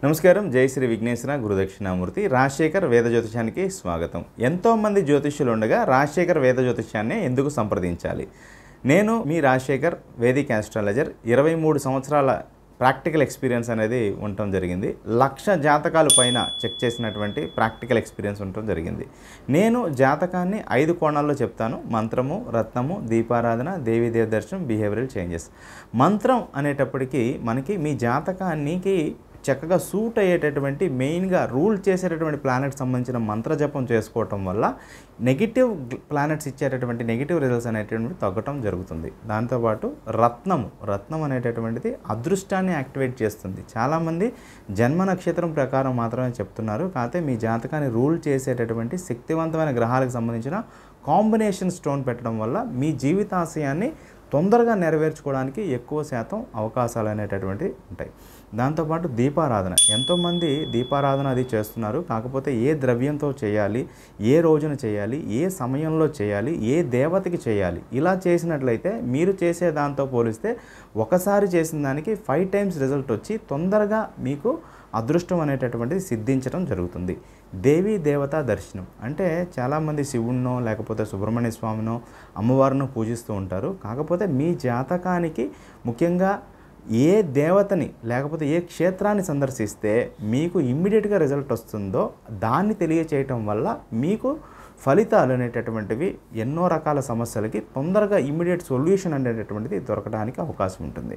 నమస్కారం. జై శ్రీ విఘ్నేశ్వర గురుదక్షిణామూర్తి. రాజశేఖర్ వేద జ్యోతిషానికి స్వాగతం. ఎంతోమంది జ్యోతిష్యులు ఉండగా రాజశేఖర్ వేద జ్యోతిషాన్ని ఎందుకు సంప్రదించాలి? నేను మీ రాజశేఖర్, వేదిక్ ఆస్ట్రాలజర్. 23 సంవత్సరాల ప్రాక్టికల్ ఎక్స్పీరియన్స్ అనేది ఉండటం జరిగింది. 1,00,000 జాతకాలు పైన చెక్ చేసినటువంటి ప్రాక్టికల్ ఎక్స్పీరియన్స్ ఉండటం జరిగింది. నేను జాతకాన్ని 5 కోణాల్లో చెప్తాను: మంత్రము, రత్నము, దీపారాధన, దేవీదేవ దర్శనం, బిహేవియరల్ చేంజెస్. మంత్రం అనేటప్పటికీ మనకి మీ జాతకానికి చక్కగా సూట్ అయ్యేటటువంటి, మెయిన్గా రూల్ చేసేటటువంటి ప్లానెట్స్ సంబంధించిన మంత్రజపం చేసుకోవటం వల్ల నెగిటివ్ ప్లానెట్స్ ఇచ్చేటటువంటి నెగిటివ్ రిజల్ట్స్ అనేటటువంటివి తగ్గటం జరుగుతుంది. దాంతోపాటు రత్నం అనేటటువంటిది అదృష్టాన్ని యాక్టివేట్ చేస్తుంది. చాలామంది జన్మ నక్షత్రం ప్రకారం మాత్రమే చెప్తున్నారు, కాకపోతే మీ జాతకాన్ని రూల్ చేసేటటువంటి శక్తివంతమైన గ్రహాలకు సంబంధించిన కాంబినేషన్ స్టోన్ పెట్టడం వల్ల మీ జీవితాశయాన్ని తొందరగా నెరవేర్చుకోవడానికి ఎక్కువ శాతం అవకాశాలు అనేటటువంటివి ఉంటాయి. దాంతోపాటు దీపారాధన, ఎంతోమంది దీపారాధన అది చేస్తున్నారు, కాకపోతే ఏ ద్రవ్యంతో చేయాలి, ఏ రోజున చేయాలి, ఏ సమయంలో చేయాలి, ఏ దేవతకి చేయాలి, ఇలా చేసినట్లయితే మీరు చేసే దాంతో పోలిస్తే ఒకసారి చేసిన దానికి 5 times రిజల్ట్ వచ్చి తొందరగా మీకు అదృష్టం అనేటటువంటిది సిద్ధించడం జరుగుతుంది. దేవీ దేవతా దర్శనం అంటే చాలామంది శివుణ్ణో లేకపోతే సుబ్రహ్మణ్య స్వామినో అమ్మవారినో పూజిస్తూ ఉంటారు. కాకపోతే మీ జాతకానికి ముఖ్యంగా ఏ దేవతని లేకపోతే ఏ క్షేత్రాన్ని సందర్శిస్తే మీకు ఇమ్మీడియట్గా రిజల్ట్ వస్తుందో దాన్ని తెలియచేయటం వల్ల మీకు ఫలితాలు అనేటటువంటివి ఎన్నో రకాల సమస్యలకి తొందరగా ఇమ్మీడియట్ సొల్యూషన్ అనేటటువంటిది దొరకడానికి అవకాశం ఉంటుంది.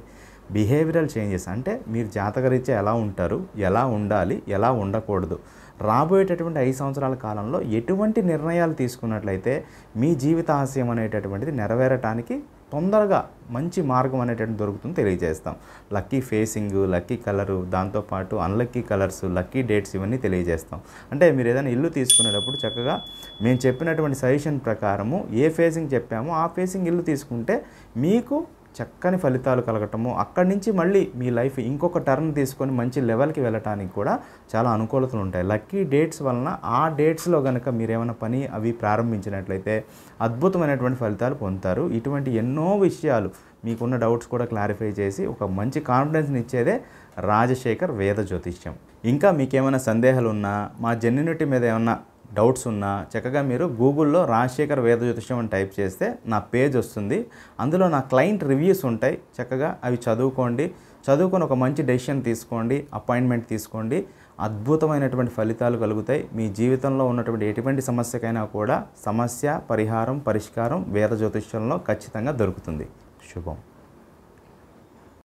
బిహేవియరల్ చేంజెస్ అంటే మీరు జాతకరీత్యా ఎలా ఉంటారు, ఎలా ఉండాలి, ఎలా ఉండకూడదు, రాబోయేటటువంటి 5 సంవత్సరాల కాలంలో ఎటువంటి నిర్ణయాలు తీసుకున్నట్లయితే మీ జీవిత ఆశయం అనేటటువంటిది నెరవేరటానికి తొందరగా మంచి మార్గం అనేటటువంటి దొరుకుతుంది తెలియజేస్తాం. లక్కీ ఫేసింగ్, లక్కీ కలరు, దాంతోపాటు అన్లక్కీ కలర్స్, లక్కీ డేట్స్, ఇవన్నీ తెలియజేస్తాం. అంటే మీరు ఏదైనా ఇల్లు తీసుకునేటప్పుడు చక్కగా మేము చెప్పినటువంటి సజెషన్ ప్రకారము ఏ ఫేసింగ్ చెప్పామో ఆ ఫేసింగ్ ఇల్లు తీసుకుంటే మీకు చక్కని ఫలితాలు కలగటము, అక్కడి నుంచి మళ్ళీ మీ లైఫ్ ఇంకొక టర్న్ తీసుకొని మంచి లెవెల్కి వెళ్ళటానికి కూడా చాలా అనుకూలతలు ఉంటాయి. లక్కీ డేట్స్ వలన ఆ డేట్స్లో కనుక మీరు ఏమైనా పని అవి ప్రారంభించినట్లయితే అద్భుతమైనటువంటి ఫలితాలు పొందుతారు. ఇటువంటి ఎన్నో విషయాలు మీకున్న డౌట్స్ కూడా క్లారిఫై చేసి ఒక మంచి కాన్ఫిడెన్స్ని ఇచ్చేదే రాజశేఖర్ వేద జ్యోతిష్యం. ఇంకా మీకేమైనా సందేహాలు ఉన్నా, మా జెన్యూనిటీ మీద ఏమన్నా డౌట్స్ ఉన్నా చక్కగా మీరు గూగుల్లో రాజశేఖర్ వేద జ్యోతిష్యం అని టైప్ చేస్తే నా పేజ్ వస్తుంది. అందులో నా క్లయింట్ రివ్యూస్ ఉంటాయి. చక్కగా అవి చదువుకొని ఒక మంచి డెసిషన్ తీసుకోండి, అపాయింట్మెంట్ తీసుకోండి. అద్భుతమైనటువంటి ఫలితాలు కలుగుతాయి. మీ జీవితంలో ఉన్నటువంటి ఎటువంటి సమస్యకైనా కూడా సమస్య పరిహారం, పరిష్కారం వేద జ్యోతిష్యంలో ఖచ్చితంగా దొరుకుతుంది. శుభం.